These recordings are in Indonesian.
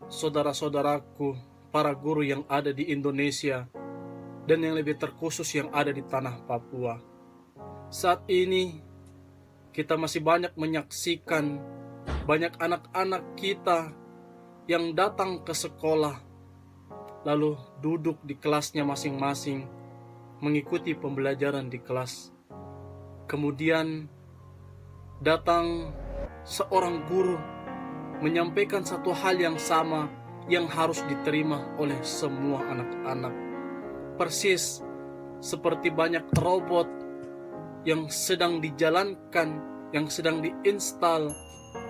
saudara-saudaraku, para guru yang ada di Indonesia, dan yang lebih terkhusus yang ada di tanah Papua. Saat ini, kita masih banyak menyaksikan banyak anak-anak kita yang datang ke sekolah, lalu duduk di kelasnya masing-masing, mengikuti pembelajaran di kelas. Kemudian datang seorang guru menyampaikan satu hal yang sama yang harus diterima oleh semua anak-anak. Persis seperti banyak robot yang sedang dijalankan, yang sedang diinstal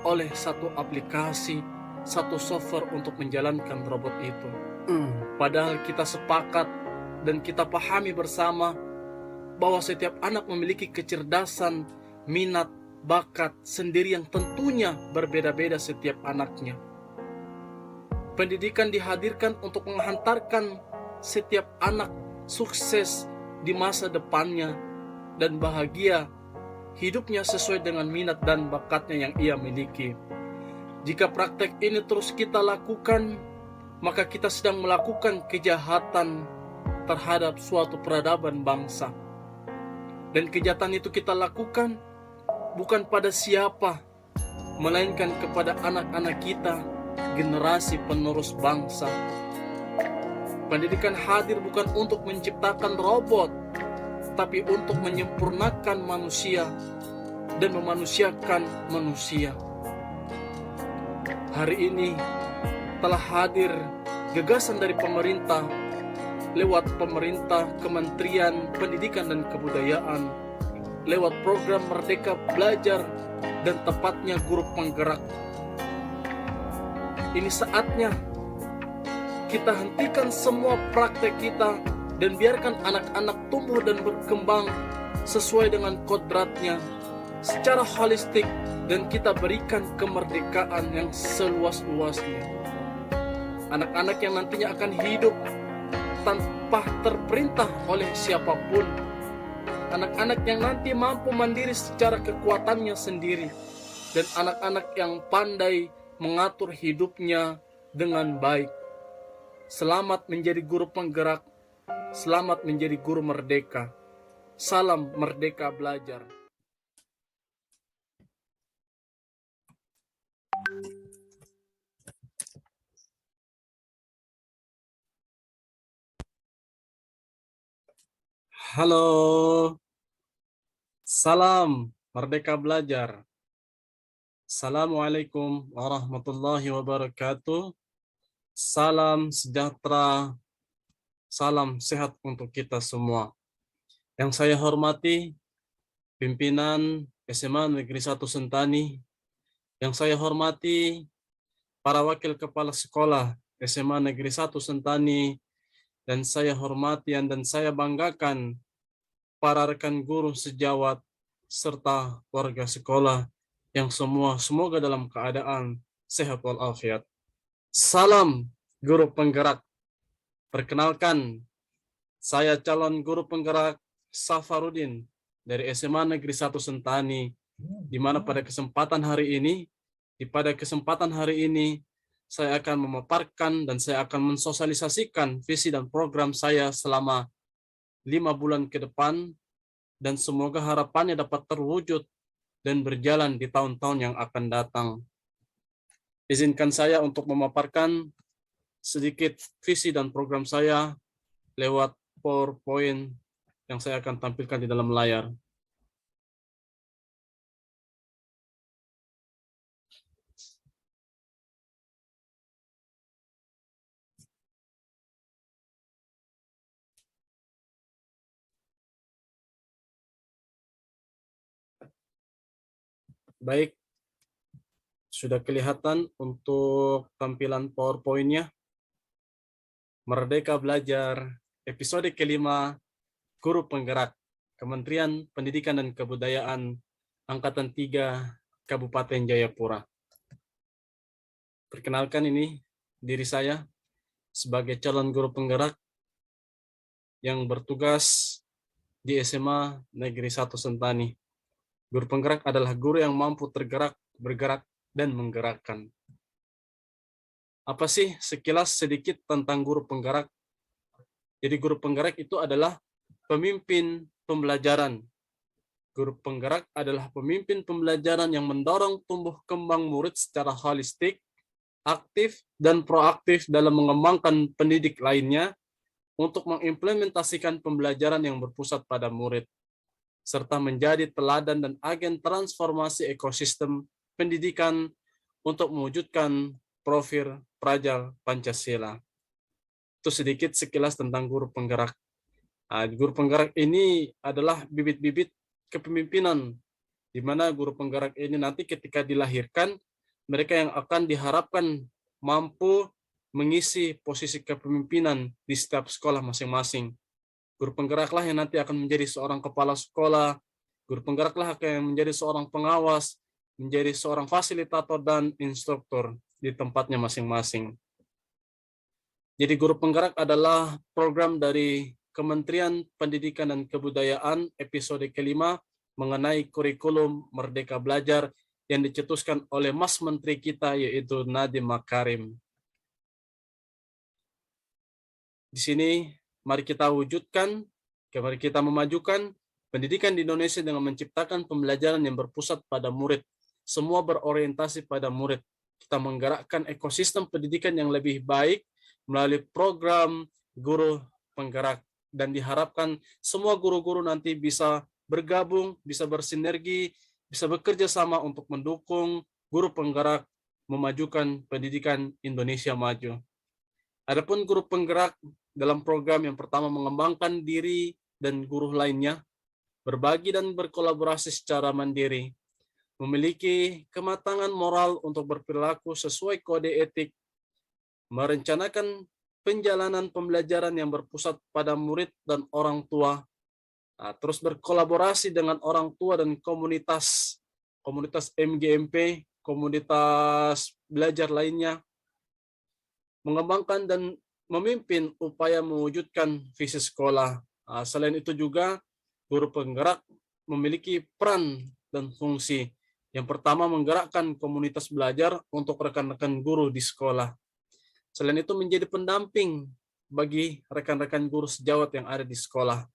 oleh satu aplikasi, satu software untuk menjalankan robot itu. Padahal kita sepakat dan kita pahami bersama bahwa setiap anak memiliki kecerdasan, minat, bakat sendiri yang tentunya berbeda-beda setiap anaknya. Pendidikan dihadirkan untuk menghantarkan setiap anak sukses di masa depannya dan bahagia hidupnya sesuai dengan minat dan bakatnya yang ia miliki. Jika praktek ini terus kita lakukan, maka kita sedang melakukan kejahatan terhadap suatu peradaban bangsa. Dan kejahatan itu kita lakukan bukan pada siapa, melainkan kepada anak-anak kita, generasi penerus bangsa. Pendidikan hadir bukan untuk menciptakan robot, tapi untuk menyempurnakan manusia dan memanusiakan manusia. Hari ini telah hadir gagasan dari pemerintah lewat pemerintah Kementerian Pendidikan dan Kebudayaan, lewat program Merdeka Belajar dan tepatnya guru penggerak. Ini saatnya kita hentikan semua praktek kita dan biarkan anak-anak tumbuh dan berkembang sesuai dengan kodratnya secara holistik, dan kita berikan kemerdekaan yang seluas-luasnya. Anak-anak yang nantinya akan hidup tanpa terperintah oleh siapapun, anak-anak yang nanti mampu mandiri secara kekuatannya sendiri, dan anak-anak yang pandai mengatur hidupnya dengan baik. Selamat menjadi guru penggerak, selamat menjadi guru merdeka. Salam Merdeka Belajar. Halo, salam Merdeka Belajar. Assalamualaikum warahmatullahi wabarakatuh. Salam sejahtera, salam sehat untuk kita semua. Yang saya hormati pimpinan SMA Negeri 1 Sentani, yang saya hormati para wakil kepala sekolah SMA Negeri 1 Sentani, dan saya hormati dan saya banggakan para rekan guru sejawat serta warga sekolah yang semua semoga dalam keadaan sehat walafiat. Salam guru penggerak. Perkenalkan, saya calon guru penggerak Safarudin dari SMA Negeri 1 Sentani, di mana pada kesempatan hari ini saya akan memaparkan dan saya akan mensosialisasikan visi dan program saya selama 5 bulan ke depan, dan semoga harapannya dapat terwujud dan berjalan di tahun-tahun yang akan datang. Izinkan saya untuk memaparkan sedikit visi dan program saya lewat PowerPoint yang saya akan tampilkan di dalam layar. Baik, sudah kelihatan untuk tampilan PowerPoint-nya. Merdeka Belajar, episode kelima, Guru Penggerak, Kementerian Pendidikan dan Kebudayaan, Angkatan 3, Kabupaten Jayapura. Perkenalkan, ini diri saya sebagai calon guru penggerak yang bertugas di SMA Negeri 1 Sentani. Guru penggerak adalah guru yang mampu tergerak, bergerak, dan menggerakkan. Apa sih sekilas sedikit tentang guru penggerak? Jadi guru penggerak itu adalah pemimpin pembelajaran. Guru penggerak adalah pemimpin pembelajaran yang mendorong tumbuh kembang murid secara holistik, aktif, dan proaktif dalam mengembangkan pendidik lainnya untuk mengimplementasikan pembelajaran yang berpusat pada murid, serta menjadi teladan dan agen transformasi ekosistem pendidikan untuk mewujudkan profil Praja Pancasila. Itu sedikit sekilas tentang guru penggerak. Guru penggerak ini adalah bibit-bibit kepemimpinan, di mana guru penggerak ini nanti ketika dilahirkan, mereka yang akan diharapkan mampu mengisi posisi kepemimpinan di setiap sekolah masing-masing. Guru penggeraklah yang nanti akan menjadi seorang kepala sekolah, guru penggeraklah yang menjadi seorang pengawas, menjadi seorang fasilitator dan instruktur di tempatnya masing-masing. Jadi guru penggerak adalah program dari Kementerian Pendidikan dan Kebudayaan episode kelima mengenai kurikulum Merdeka Belajar yang dicetuskan oleh Mas Menteri kita yaitu Nadiem Makarim. Di sini mari kita wujudkan, mari kita memajukan pendidikan di Indonesia dengan menciptakan pembelajaran yang berpusat pada murid. Semua berorientasi pada murid. Kita menggerakkan ekosistem pendidikan yang lebih baik melalui program guru penggerak, dan diharapkan semua guru-guru nanti bisa bergabung, bisa bersinergi, bisa bekerja sama untuk mendukung guru penggerak memajukan pendidikan Indonesia maju. Adapun guru penggerak dalam program yang pertama mengembangkan diri dan guru lainnya, berbagi dan berkolaborasi secara mandiri, memiliki kematangan moral untuk berperilaku sesuai kode etik, merencanakan penjalanan pembelajaran yang berpusat pada murid dan orang tua, terus berkolaborasi dengan orang tua dan komunitas MGMP, komunitas belajar lainnya, mengembangkan dan memimpin upaya mewujudkan visi sekolah. Selain itu juga, guru penggerak memiliki peran dan fungsi. Yang pertama, menggerakkan komunitas belajar untuk rekan-rekan guru di sekolah. Selain itu menjadi pendamping bagi rekan-rekan guru sejawat yang ada di sekolah.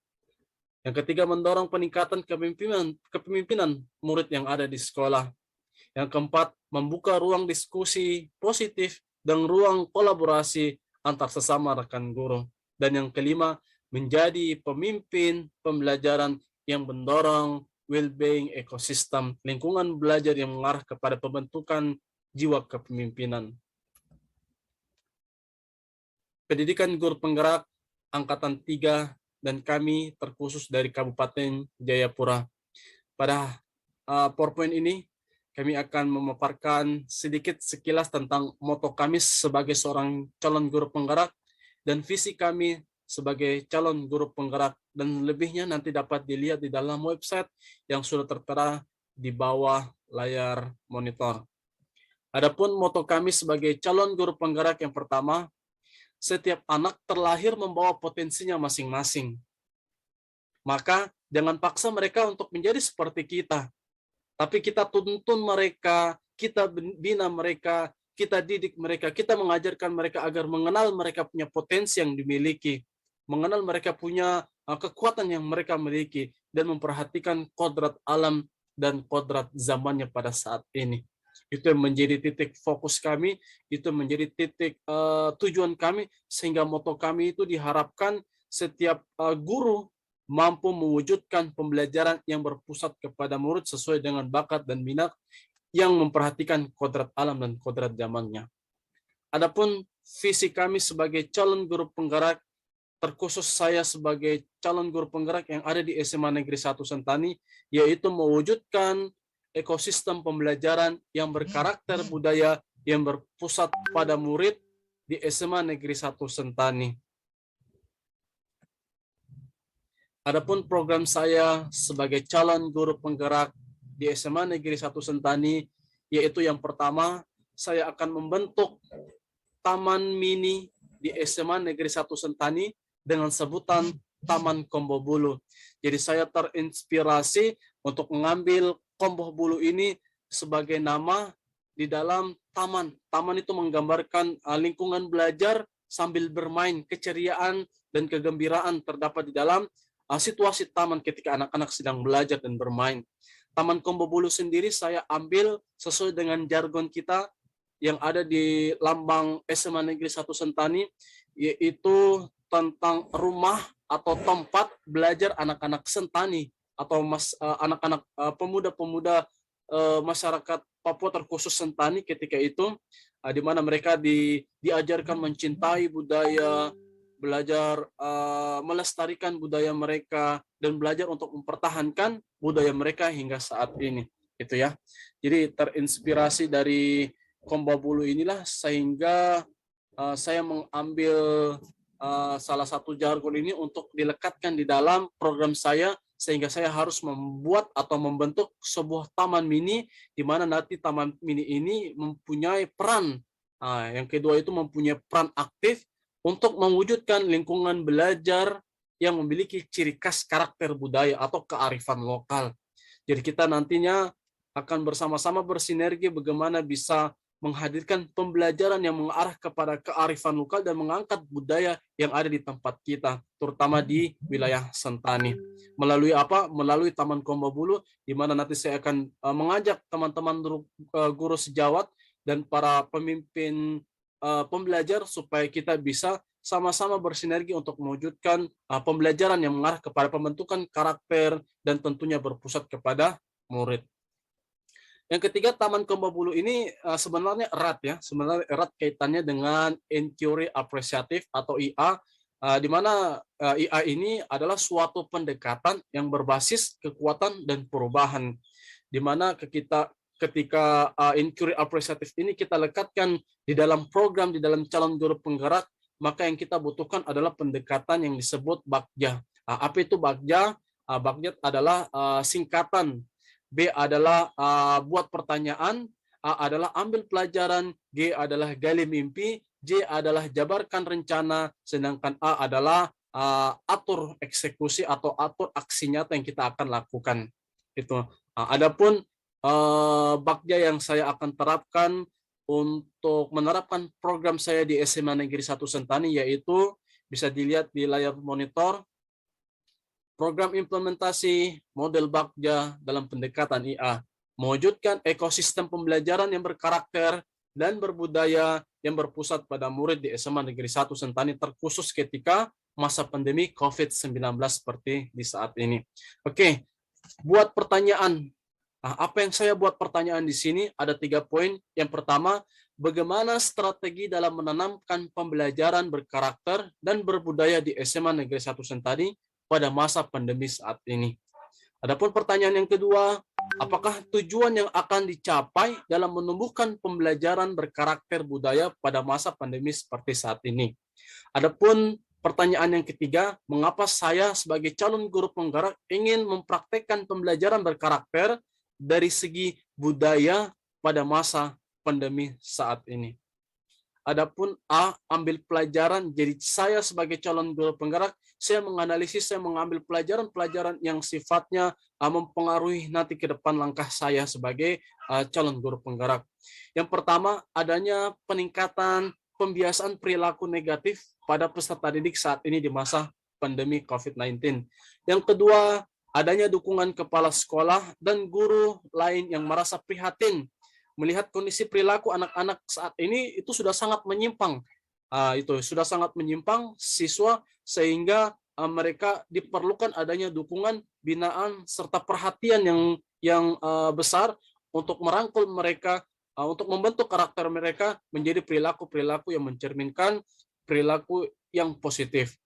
Yang ketiga, mendorong peningkatan kepemimpinan murid yang ada di sekolah. Yang keempat, membuka ruang diskusi positif dan ruang kolaborasi antar sesama rekan guru. Dan yang kelima, menjadi pemimpin pembelajaran yang mendorong well-being ekosistem, lingkungan belajar yang mengarah kepada pembentukan jiwa kepemimpinan. Pendidikan Guru Penggerak Angkatan 3 dan kami terkhusus dari Kabupaten Jayapura. Pada PowerPoint ini, kami akan memaparkan sedikit sekilas tentang moto kami sebagai seorang calon guru penggerak dan visi kami sebagai calon guru penggerak, dan lebihnya nanti dapat dilihat di dalam website yang sudah tertera di bawah layar monitor. Adapun moto kami sebagai calon guru penggerak yang pertama, setiap anak terlahir membawa potensinya masing-masing. Maka jangan paksa mereka untuk menjadi seperti kita. Tapi kita tuntun mereka, kita bina mereka, kita didik mereka, kita mengajarkan mereka agar mengenal mereka punya potensi yang dimiliki, mengenal mereka punya kekuatan yang mereka miliki, dan memperhatikan kodrat alam dan kodrat zamannya pada saat ini. Itu yang menjadi titik fokus kami, itu menjadi titik tujuan kami, sehingga moto kami itu diharapkan setiap guru mampu mewujudkan pembelajaran yang berpusat kepada murid sesuai dengan bakat dan minat yang memperhatikan kodrat alam dan kodrat zamannya. Adapun visi kami sebagai calon guru penggerak, terkhusus saya sebagai calon guru penggerak yang ada di SMA Negeri 1 Sentani, yaitu mewujudkan ekosistem pembelajaran yang berkarakter budaya yang berpusat pada murid di SMA Negeri 1 Sentani. Adapun program saya sebagai calon guru penggerak di SMA Negeri 1 Sentani, yaitu yang pertama, saya akan membentuk taman mini di SMA Negeri 1 Sentani dengan sebutan Taman Kombo Bulu. Jadi saya terinspirasi untuk mengambil Kombo Bulu ini sebagai nama di dalam taman. Taman itu menggambarkan lingkungan belajar sambil bermain, keceriaan dan kegembiraan terdapat di dalam situasi taman ketika anak-anak sedang belajar dan bermain. Taman Kombobulu sendiri saya ambil sesuai dengan jargon kita yang ada di lambang SMA Negeri 1 Sentani, yaitu tentang rumah atau tempat belajar anak-anak Sentani atau anak-anak pemuda-pemuda masyarakat Papua terkhusus Sentani ketika itu, di mana mereka diajarkan mencintai budaya, belajar melestarikan budaya mereka, dan belajar untuk mempertahankan budaya mereka hingga saat ini. Itu ya. Jadi terinspirasi dari Kombobulu inilah sehingga saya mengambil salah satu jargon ini untuk dilekatkan di dalam program saya, sehingga saya harus membuat atau membentuk sebuah taman mini di mana nanti taman mini ini mempunyai peran. Yang kedua itu mempunyai peran aktif untuk mewujudkan lingkungan belajar yang memiliki ciri khas karakter budaya atau kearifan lokal. Jadi kita nantinya akan bersama-sama bersinergi bagaimana bisa menghadirkan pembelajaran yang mengarah kepada kearifan lokal dan mengangkat budaya yang ada di tempat kita, terutama di wilayah Sentani. Melalui apa? Melalui Taman Kombobulu, di mana nanti saya akan mengajak teman-teman guru sejawat dan para pemimpin pembelajar supaya kita bisa sama-sama bersinergi untuk mewujudkan pembelajaran yang mengarah kepada pembentukan karakter dan tentunya berpusat kepada murid. Yang ketiga, Taman Kombobulu ini sebenarnya erat ya, sebenarnya erat kaitannya dengan inquiry apresiatif atau IA, di mana IA ini adalah suatu pendekatan yang berbasis kekuatan dan perubahan, di mana ketika inquiry apresiatif ini kita lekatkan di dalam program, di dalam calon guru penggerak, maka yang kita butuhkan adalah pendekatan yang disebut Bagja. Apa itu Bagja? Bagja adalah singkatan. B adalah buat pertanyaan, A adalah ambil pelajaran, G adalah gali mimpi, J adalah jabarkan rencana, sedangkan A adalah atur eksekusi atau atur aksi nyata yang kita akan lakukan. Itu. Adapun Bagja yang saya akan terapkan untuk menerapkan program saya di SMA Negeri 1 Sentani, yaitu bisa dilihat di layar monitor, program implementasi model Bagja dalam pendekatan IA, mewujudkan ekosistem pembelajaran yang berkarakter dan berbudaya yang berpusat pada murid di SMA Negeri 1 Sentani, terkhusus ketika masa pandemi COVID-19 seperti di saat ini. Oke, buat pertanyaan. Apa yang saya buat pertanyaan di sini ada 3 poin. Yang pertama, bagaimana strategi dalam menanamkan pembelajaran berkarakter dan berbudaya di SMA Negeri 1 Sentani pada masa pandemi saat ini. Adapun pertanyaan yang kedua, apakah tujuan yang akan dicapai dalam menumbuhkan pembelajaran berkarakter budaya pada masa pandemi seperti saat ini? Adapun pertanyaan yang ketiga, mengapa saya sebagai calon guru penggerak ingin mempraktekkan pembelajaran berkarakter dari segi budaya pada masa pandemi saat ini? Adapun A, ambil pelajaran. Jadi saya sebagai calon guru penggerak, saya menganalisis, saya mengambil pelajaran-pelajaran yang sifatnya mempengaruhi nanti ke depan langkah saya sebagai calon guru penggerak. Yang pertama, adanya peningkatan pembiasaan perilaku negatif pada peserta didik saat ini di masa pandemi COVID-19. Yang kedua, adanya dukungan kepala sekolah dan guru lain yang merasa prihatin melihat kondisi perilaku anak-anak saat ini itu sudah sangat menyimpang. Itu sudah sangat menyimpang siswa, sehingga mereka diperlukan adanya dukungan, binaan serta perhatian yang besar untuk merangkul mereka, untuk membentuk karakter mereka menjadi perilaku-perilaku yang mencerminkan perilaku yang positif.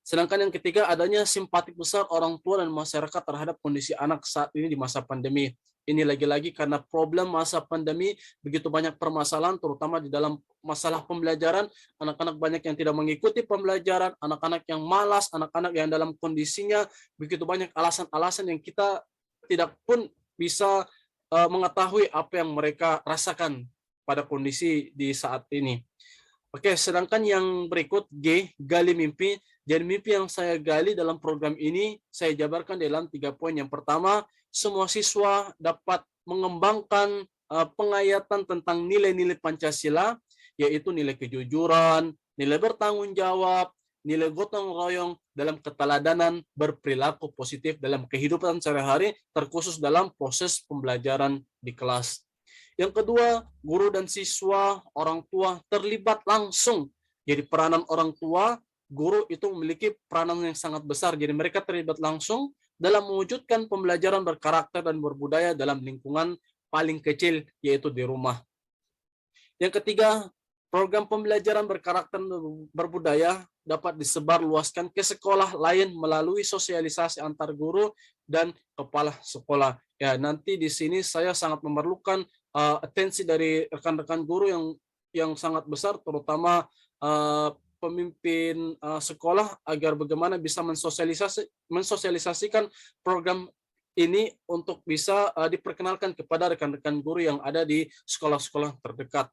Sedangkan yang ketiga, adanya simpatik besar orang tua dan masyarakat terhadap kondisi anak saat ini di masa pandemi. Ini lagi-lagi karena problem masa pandemi, begitu banyak permasalahan, terutama di dalam masalah pembelajaran. Anak-anak banyak yang tidak mengikuti pembelajaran, anak-anak yang malas, anak-anak yang dalam kondisinya begitu banyak alasan-alasan yang kita tidak pun bisa mengetahui apa yang mereka rasakan pada kondisi di saat ini. Oke, sedangkan yang berikut G, gali mimpi. Jadi mimpi yang saya gali dalam program ini saya jabarkan dalam 3 poin. Yang pertama, semua siswa dapat mengembangkan pengayatan tentang nilai-nilai Pancasila, yaitu nilai kejujuran, nilai bertanggung jawab, nilai gotong royong dalam keteladanan berperilaku positif dalam kehidupan sehari-hari, terkhusus dalam proses pembelajaran di kelas. Yang kedua, guru dan siswa, orang tua terlibat langsung. Jadi peranan orang tua, guru itu memiliki peranan yang sangat besar. Jadi mereka terlibat langsung dalam mewujudkan pembelajaran berkarakter dan berbudaya dalam lingkungan paling kecil, yaitu di rumah. Yang ketiga, program pembelajaran berkarakter dan berbudaya dapat disebarluaskan ke sekolah lain melalui sosialisasi antar guru dan kepala sekolah. Ya, nanti di sini saya sangat memerlukan atensi dari rekan-rekan guru yang sangat besar, terutama pemimpin sekolah, agar bagaimana bisa mensosialisasikan program ini untuk bisa diperkenalkan kepada rekan-rekan guru yang ada di sekolah-sekolah terdekat.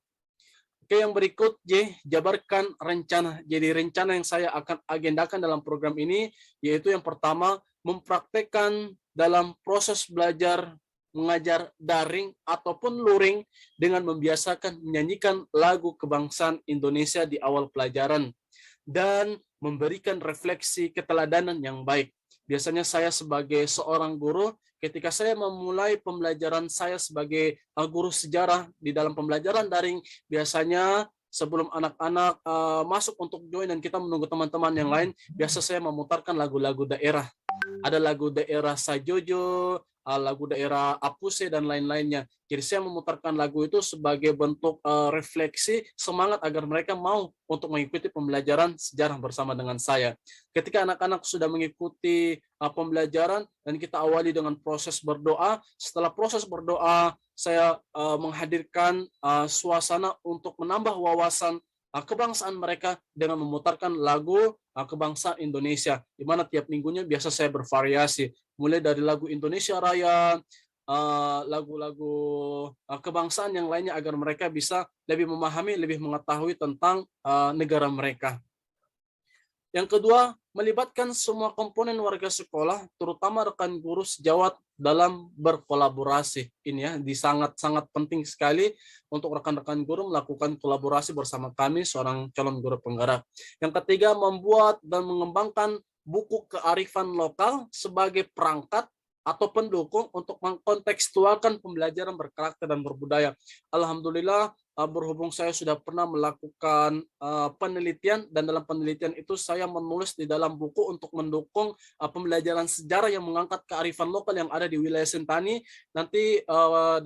Oke, yang berikut, jabarkan rencana. Jadi rencana yang saya akan agendakan dalam program ini, yaitu yang pertama, mempraktekkan dalam proses belajar mengajar daring ataupun luring dengan membiasakan menyanyikan lagu kebangsaan Indonesia di awal pelajaran dan memberikan refleksi keteladanan yang baik. Biasanya saya sebagai seorang guru, ketika saya memulai pembelajaran saya sebagai guru sejarah di dalam pembelajaran daring, biasanya sebelum anak-anak masuk untuk join dan kita menunggu teman-teman yang lain, biasa saya memutarkan lagu-lagu daerah. Ada lagu daerah Sajojo, lagu daerah Apuse, dan lain-lainnya. Jadi saya memutarkan lagu itu sebagai bentuk refleksi semangat agar mereka mau untuk mengikuti pembelajaran sejarah bersama dengan saya. Ketika anak-anak sudah mengikuti pembelajaran dan kita awali dengan proses berdoa, setelah proses berdoa saya menghadirkan suasana untuk menambah wawasan kebangsaan mereka dengan memutarkan lagu kebangsaan Indonesia, di mana tiap minggunya biasa saya bervariasi, mulai dari lagu Indonesia Raya, lagu-lagu kebangsaan yang lainnya, agar mereka bisa lebih memahami, lebih mengetahui tentang negara mereka. Yang kedua, melibatkan semua komponen warga sekolah, terutama rekan guru sejawat dalam berkolaborasi. Ini ya, sangat-sangat penting sekali untuk rekan-rekan guru melakukan kolaborasi bersama kami, seorang calon guru penggerak. Yang ketiga, membuat dan mengembangkan buku kearifan lokal sebagai perangkat atau pendukung untuk mengkontekstualkan pembelajaran berkarakter dan berbudaya. Alhamdulillah, berhubung saya sudah pernah melakukan penelitian, dan dalam penelitian itu saya menulis di dalam buku untuk mendukung pembelajaran sejarah yang mengangkat kearifan lokal yang ada di wilayah Sentani. Nanti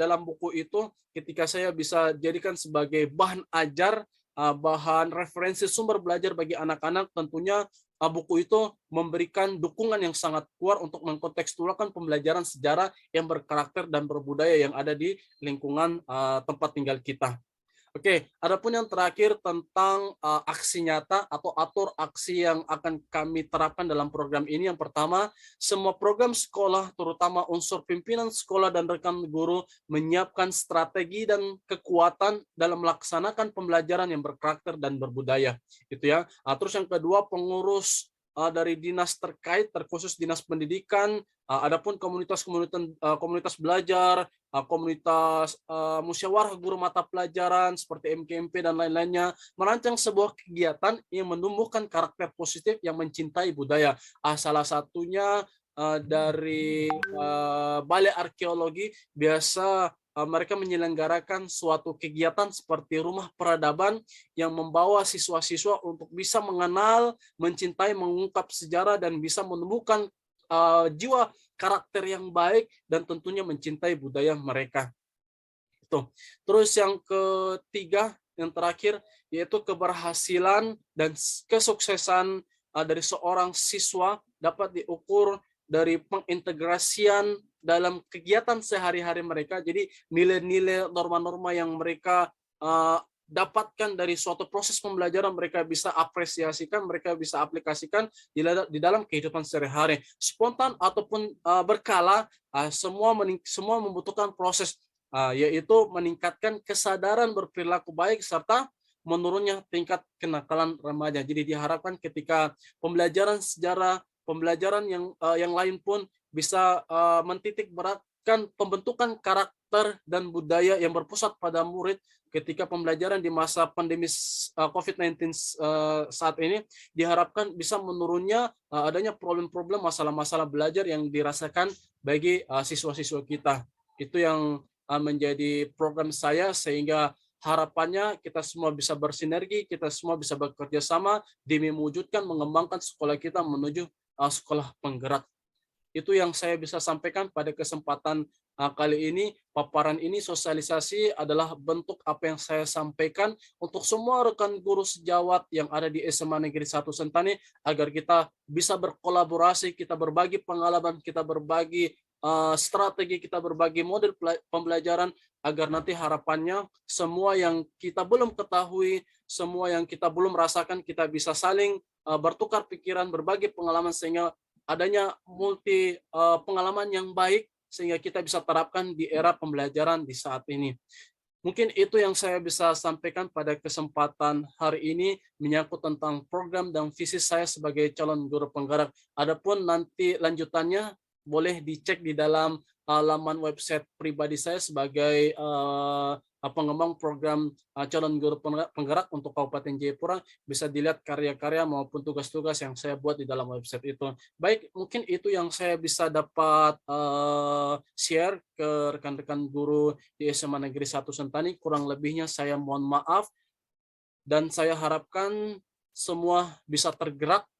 dalam buku itu ketika saya bisa jadikan sebagai bahan ajar, bahan referensi sumber belajar bagi anak-anak, tentunya buku itu memberikan dukungan yang sangat kuat untuk mengkontekstualkan pembelajaran sejarah yang berkarakter dan berbudaya yang ada di lingkungan tempat tinggal kita. Oke, adapun yang terakhir tentang aksi nyata atau atur aksi yang akan kami terapkan dalam program ini. Yang pertama, semua program sekolah, terutama unsur pimpinan sekolah dan rekan guru, menyiapkan strategi dan kekuatan dalam melaksanakan pembelajaran yang berkarakter dan berbudaya. Itu ya. Terus yang kedua, pengurus dari dinas terkait, terkhusus dinas pendidikan, adapun komunitas belajar, komunitas musyawarah guru mata pelajaran seperti MKMP dan lain-lainnya, merancang sebuah kegiatan yang menumbuhkan karakter positif yang mencintai budaya. Salah satunya dari Balai Arkeologi, biasa mereka menyelenggarakan suatu kegiatan seperti rumah peradaban yang membawa siswa-siswa untuk bisa mengenal, mencintai, mengungkap sejarah, dan bisa menumbuhkan jiwa karakter yang baik dan tentunya mencintai budaya mereka. Itu. Terus yang ketiga, yang terakhir, yaitu keberhasilan dan kesuksesan dari seorang siswa dapat diukur dari pengintegrasian dalam kegiatan sehari-hari mereka. Jadi nilai-nilai, norma-norma yang mereka dapatkan dari suatu proses pembelajaran, mereka bisa apresiasikan, mereka bisa aplikasikan di dalam kehidupan sehari-hari. Spontan ataupun berkala, semua membutuhkan proses, yaitu meningkatkan kesadaran berperilaku baik serta menurunnya tingkat kenakalan remaja. Jadi diharapkan ketika pembelajaran sejarah, pembelajaran yang lain pun bisa mentitik beratkan pembentukan karakter dan budaya yang berpusat pada murid ketika pembelajaran di masa pandemi COVID-19 saat ini, diharapkan bisa menurunnya adanya problem-problem masalah-masalah belajar yang dirasakan bagi siswa-siswa kita. Itu yang menjadi program saya, sehingga harapannya kita semua bisa bersinergi, kita semua bisa bekerja sama demi mewujudkan mengembangkan sekolah kita menuju sekolah penggerak. Itu yang saya bisa sampaikan pada kesempatan kali ini. Paparan ini, sosialisasi adalah bentuk apa yang saya sampaikan untuk semua rekan guru sejawat yang ada di SMA Negeri 1 Sentani, agar kita bisa berkolaborasi, kita berbagi pengalaman, kita berbagi strategi, kita berbagi model pembelajaran, agar nanti harapannya semua yang kita belum ketahui, semua yang kita belum rasakan, kita bisa saling bertukar pikiran, berbagi pengalaman, sehingga adanya multi pengalaman yang baik, sehingga kita bisa terapkan di era pembelajaran di saat ini. Mungkin itu yang saya bisa sampaikan pada kesempatan hari ini menyangkut tentang program dan visi saya sebagai calon guru penggerak. Adapun nanti lanjutannya boleh dicek di dalam laman website pribadi saya sebagai pengembang program calon guru penggerak untuk Kabupaten Jayapura. Bisa dilihat karya-karya maupun tugas-tugas yang saya buat di dalam website itu. Baik, mungkin itu yang saya bisa dapat share ke rekan-rekan guru di SMA Negeri 1 Sentani. Kurang lebihnya saya mohon maaf, dan saya harapkan semua bisa bergerak,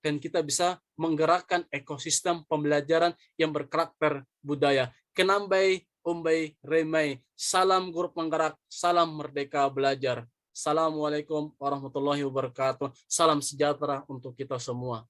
dan kita bisa menggerakkan ekosistem pembelajaran yang berkarakter budaya. Kenambai, umbai, remai. Salam guru penggerak, salam merdeka belajar. Assalamualaikum warahmatullahi wabarakatuh. Salam sejahtera untuk kita semua.